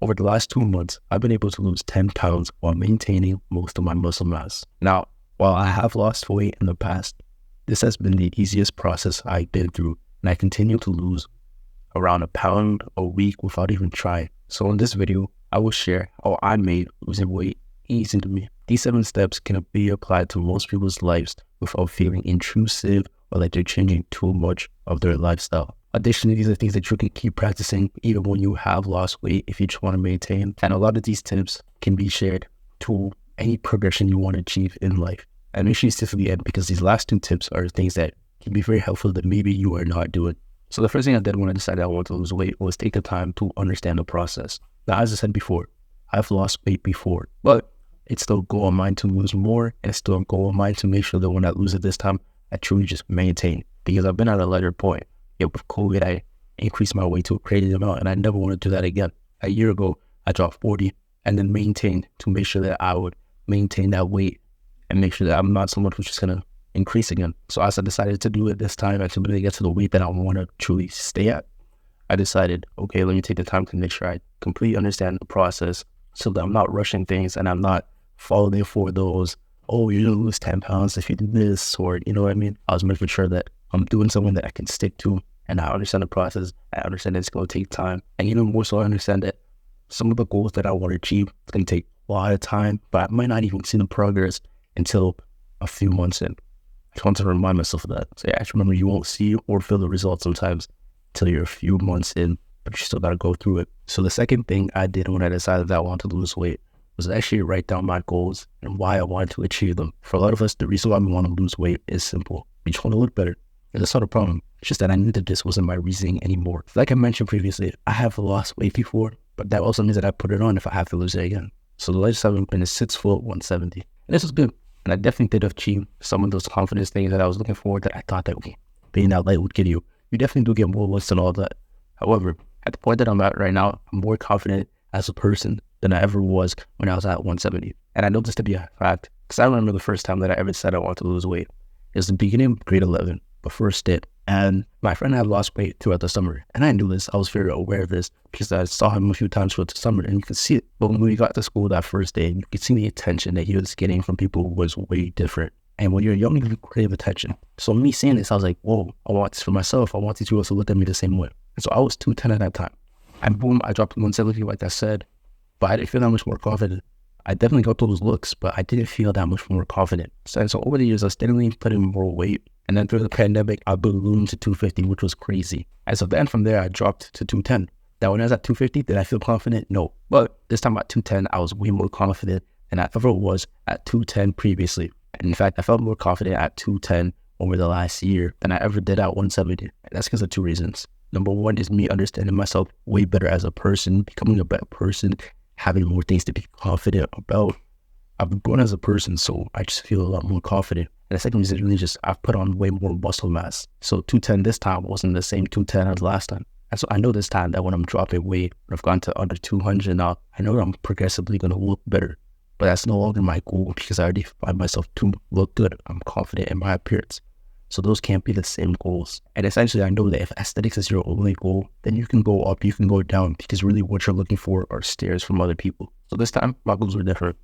over the last 2 months, I've been able to lose 10 pounds while maintaining most of my muscle mass. Now, while I have lost weight in the past, this has been the easiest process I've been through, and I continue to lose around a pound a week without even trying. So in this video, I will share how I made losing weight easy to me. These 7 steps can be applied to most people's lives without feeling intrusive or like they're changing too much of their lifestyle. Additionally, these are things that you can keep practicing even when you have lost weight if you just want to maintain. And a lot of these tips can be shared to any progression you want to achieve in life. And make sure you stick to the end because these last 2 tips are things that can be very helpful that maybe you are not doing. So the first thing I did when I decided I wanted to lose weight was take the time to understand the process. Now, as I said before, I've lost weight before, but it's still a goal of mine to lose more, and it's still a goal of mine to make sure that when I lose it this time, I truly just maintain. Because I've been at a lighter point. With COVID, I increased my weight to a crazy amount, and I never want to do that again. A year ago, I dropped 40 and then maintained to make sure that I would maintain that weight and make sure that I'm not someone who's just going to increase again. So as I decided to do it this time and to really get to the weight that I want to truly stay at, I decided, okay, let me take the time to make sure I completely understand the process so that I'm not rushing things and I'm not falling for those, oh, you're going to lose 10 pounds if you do this, or you know what I mean? I was making sure that I'm doing something that I can stick to, and I understand the process. I understand that it's going to take time. And even more so, I understand that some of the goals that I want to achieve, it's going to take a lot of time, but I might not even see the progress until a few months in. I just want to remind myself of that. So yeah, just remember, you won't see or feel the results sometimes until you're a few months in, but you still got to go through it. So the second thing I did when I decided that I wanted to lose weight was actually write down my goals and why I wanted to achieve them. For a lot of us, the reason why we want to lose weight is simple. We just want to look better. And that's not a problem. It's just that I knew that this wasn't my reasoning anymore. Like I mentioned previously, I have lost weight before, but that also means that I put it on if I have to lose it again. So the latest I've been is 6 foot 170. And this was good. And I definitely did achieve some of those confidence things that I was looking for that I thought that being that light would give you. You definitely do get more looks and all that. However, at the point that I'm at right now, I'm more confident as a person than I ever was when I was at 170. And I know this to be a fact because I remember the first time that I ever said I wanted to lose weight. It was the beginning of grade 11. The first stint, and my friend had lost weight throughout the summer, and I knew this. I was very aware of this because I saw him a few times throughout the summer, and you could see it. But when we got to school that first day, you could see the attention that he was getting from people was way different. And when you're young, you crave attention. So me seeing this, I was like, whoa, I want this for myself. I want these people to look at me the same way. And so I was 210 at that time. And boom, I dropped 170 like I said, but I didn't feel that much more confident. I definitely got those looks, but I didn't feel that much more confident. So over the years, I steadily put in more weight. And then through the pandemic, I ballooned to 250, which was crazy. And so then from there, I dropped to 210. Now, when I was at 250, did I feel confident? No. But this time at 210, I was way more confident than I ever was at 210 previously. And in fact, I felt more confident at 210 over the last year than I ever did at 170. And that's because of 2 reasons. Number one is me understanding myself way better as a person, becoming a better person, having more things to be confident about. I've grown as a person, so I just feel a lot more confident. And the second reason is really just I've put on way more muscle mass. So 210 this time wasn't the same 210 as last time. And so I know this time that when I'm dropping weight, when I've gone to under 200 now, I know that I'm progressively going to look better. But that's no longer my goal because I already find myself to look good. I'm confident in my appearance. So those can't be the same goals. And essentially, I know that if aesthetics is your only goal, then you can go up, you can go down, because really what you're looking for are stares from other people. So this time, my goals were different.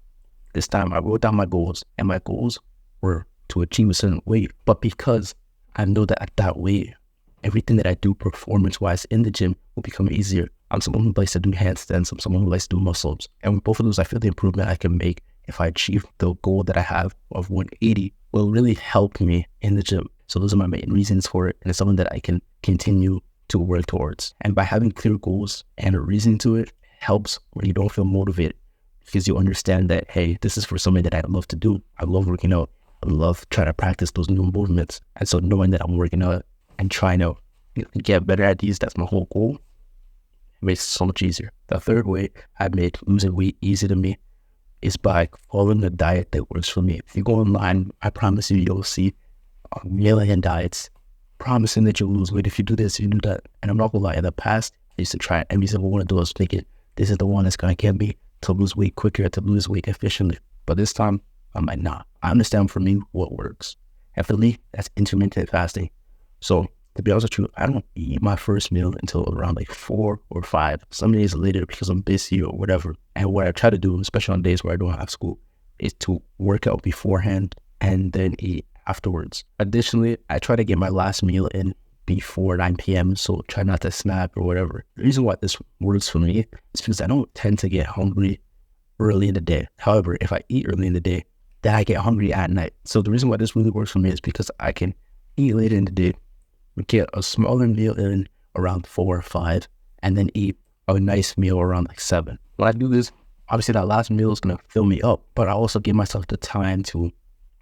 This time, I wrote down my goals, and my goals were to achieve a certain weight. But because I know that at that weight, everything that I do performance-wise in the gym will become easier. I'm someone who likes to do handstands. I'm someone who likes to do muscle-ups. And with both of those, I feel the improvement I can make if I achieve the goal that I have of 180 will really help me in the gym. So those are my main reasons for it. And it's something that I can continue to work towards. And by having clear goals and a reason to it helps when you don't feel motivated. Because you understand that, hey, this is for something that I love to do. I love working out. I love trying to practice those new movements. And so knowing that I'm working out and trying to get better at these, that's my whole goal. It makes it so much easier. The third way I made losing weight easy to me is by following a diet that works for me. If you go online, I promise you, you'll see a million diets promising that you'll lose weight if you do this, if you do that. And I'm not gonna lie, in the past, I used to try every single one of those thinking, this is the one that's gonna get me to lose weight quicker, to lose weight efficiently. But this time, I'm like, nah, I understand for me what works. And for me, that's intermittent fasting. So to be honest with you, I don't eat my first meal until around like 4 or 5. Some days later because I'm busy or whatever. And what I try to do, especially on days where I don't have school, is to work out beforehand and then eat afterwards. Additionally, I try to get my last meal in before 9 p.m. So try not to snack or whatever. The reason why this works for me is because I don't tend to get hungry early in the day. However, if I eat early in the day, then I get hungry at night. So the reason why this really works for me is because I can eat later in the day, get a smaller meal in around 4 or 5, and then eat a nice meal around like 7. When I do this, obviously that last meal is going to fill me up, but I also give myself the time to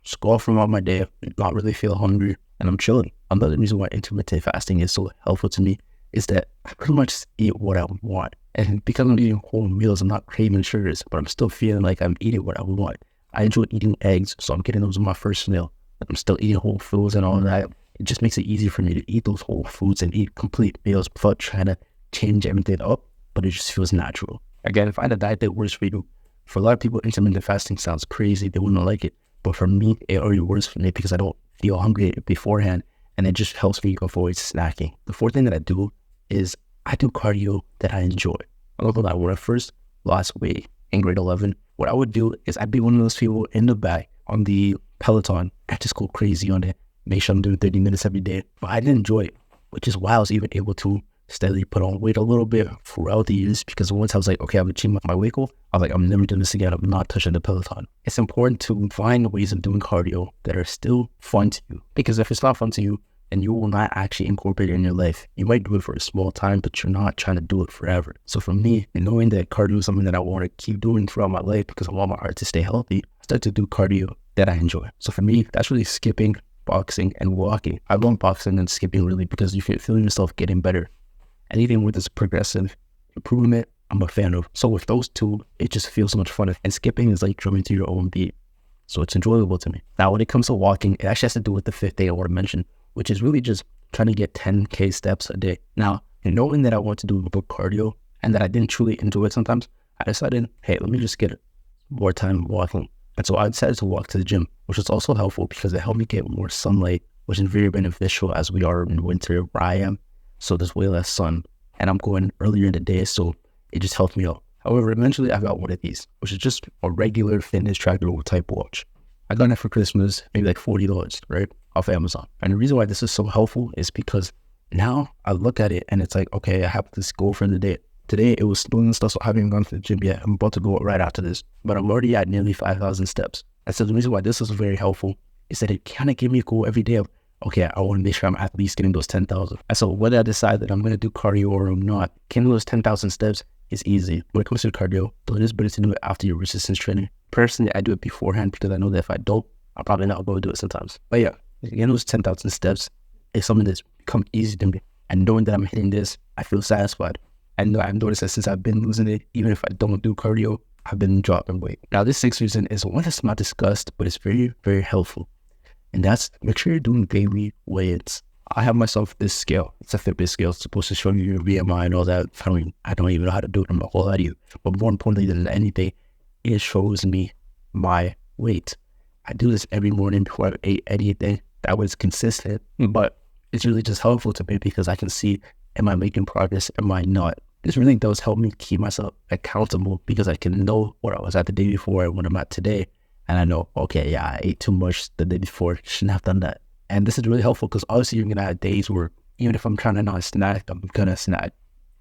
scroll throughout my day, not really feel hungry, and I'm chilling. Another reason why intermittent fasting is so helpful to me is that I pretty much eat what I want. And because I'm eating whole meals, I'm not craving sugars, but I'm still feeling like I'm eating what I want. I enjoy eating eggs, so I'm getting those in my first meal. I'm still eating whole foods and all that. It just makes it easy for me to eat those whole foods and eat complete meals without trying to change everything up, but it just feels natural. Again, find a diet that works for you. For a lot of people, intermittent fasting sounds crazy. They wouldn't like it. But for me, it already works for me because I don't feel hungry beforehand, and it just helps me avoid snacking. The fourth thing that I do is I do cardio that I enjoy. Although that when I first lost weight in grade 11, what I would do is I'd be one of those people in the back on the Peloton. I just go crazy on it. Make sure I'm doing 30 minutes every day. But I didn't enjoy it, which is why I was even able to steadily put on weight a little bit throughout the years, because once I was like, okay, I'm achieving my weight goal, I was like, I'm never doing this again. I'm not touching the Peloton. It's important to find ways of doing cardio that are still fun to you, because if it's not fun to you, and you will not actually incorporate it in your life. You might do it for a small time, but you're not trying to do it forever. So for me, knowing that cardio is something that I want to keep doing throughout my life because I want my heart to stay healthy, I start to do cardio that I enjoy. So for me, that's really skipping, boxing, and walking. I love boxing and skipping really because you can feel yourself getting better. Anything with this progressive improvement, I'm a fan of. So with those two, it just feels so much fun. And skipping is like drumming to your own beat. So it's enjoyable to me. Now, when it comes to walking, it actually has to do with the fifth thing I want to mention, which is really just trying to get 10K steps a day. Now, knowing that I want to do good cardio and that I didn't truly enjoy it sometimes, I decided, hey, let me just get more time walking. And so I decided to walk to the gym, which is also helpful because it helped me get more sunlight, which is very beneficial as we are in winter where I am. So there's way less sun. And I'm going earlier in the day, so it just helped me out. However, eventually I got one of these, which is just a regular fitness tracker type watch. I got it for Christmas, maybe like $40, right? Off Amazon. And the reason why this is so helpful is because now I look at it and it's like, okay, I have this goal for the day. Today it was doing stuff, so I haven't even gone to the gym yet. I'm about to go right after this, but I'm already at nearly 5,000 steps. And so the reason why this is very helpful is that it kind of gave me a goal every day of, okay, I want to make sure I'm at least getting those 10,000. And so whether I decide that I'm going to do cardio or I'm not, getting those 10,000 steps is easy. When it comes to cardio, though it is better to do it after your resistance training. Personally, I do it beforehand because I know that if I don't, I'm probably not going to do it sometimes. But yeah, getting those 10,000 steps is something that's become easy to me. And knowing that I'm hitting this, I feel satisfied. And I've noticed that since I've been losing it, even if I don't do cardio, I've been dropping weight. Now, this sixth reason is one that's not discussed, but it's very, very helpful. And that's make sure you're doing daily weigh-ins. I have myself this scale. It's a Fitbit scale. It's supposed to show you your BMI and all that. I don't even know how to do it. I'm not whole lot of you. But more importantly than anything, it shows me my weight. I do this every morning before I ate anything. That was consistent, but it's really just helpful to me because I can see, am I making progress? Am I not? This really does help me keep myself accountable because I can know what I was at the day before and what I'm at today. And I know, okay, yeah, I ate too much the day before. Shouldn't have done that. And this is really helpful because obviously you're going to have days where even if I'm trying to not snack, I'm going to snack.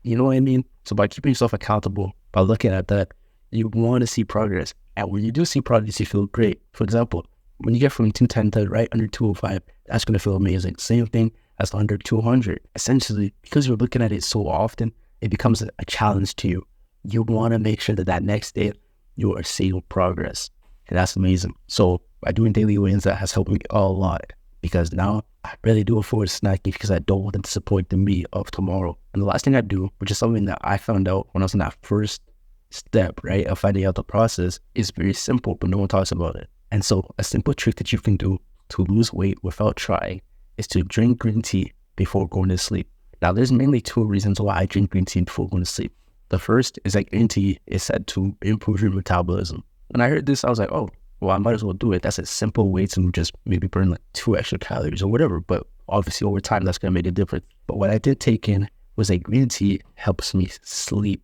You know what I mean? So by keeping yourself accountable, by looking at that, you want to see progress. And when you do see progress, you feel great. For example, when you get from 210 to right under 205, that's going to feel amazing. Same thing as under 200. Essentially, because you're looking at it so often, it becomes a challenge to you. You want to make sure that that next day you are seeing progress. And that's amazing. So by doing daily weigh-ins, that has helped me a lot because now I really do afford snacking because I don't want to disappoint the me of tomorrow. And the last thing I do, which is something that I found out when I was in that first step, right, of finding out the process, is very simple, but no one talks about it. And so a simple trick that you can do to lose weight without trying is to drink green tea before going to sleep. Now, there's mainly two reasons why I drink green tea before going to sleep. The first is that green tea is said to improve your metabolism. When I heard this, I was like, oh, well, I might as well do it. That's a simple way to just maybe burn like 2 extra calories or whatever. But Obviously, over time, that's going to make a difference. But what I did take in was that green tea helps me sleep,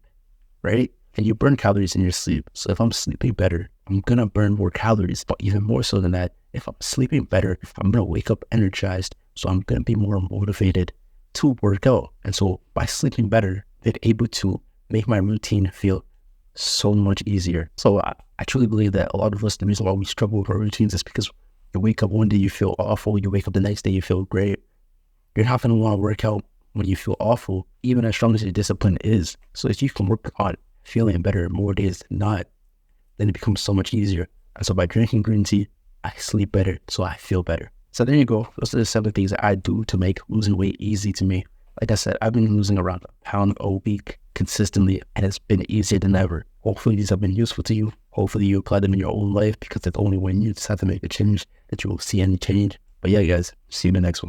right? And you burn calories in your sleep. So if I'm sleeping better, I'm going to burn more calories. But even more so than that, if I'm sleeping better, I'm going to wake up energized. So I'm going to be more motivated to work out. And so by sleeping better, they're able to make my routine feel so much easier. So I truly believe that a lot of us, the reason why we struggle with our routines is because you wake up one day, you feel awful. You wake up the next day, you feel great. You're not going to want to work out when you feel awful, even as strong as your discipline is. So if you can work on feeling better more days than not, then it becomes so much easier. And so by drinking green tea, I sleep better, so I feel better. So there you go. Those are the 7 things that I do to make losing weight easy to me. Like I said, I've been losing around a pound a week consistently, and it's been easier than ever. Hopefully these have been useful to you. Hopefully you apply them in your own life, because it's only when you decide to make a change that you will see any change. But yeah, guys, see you in the next one.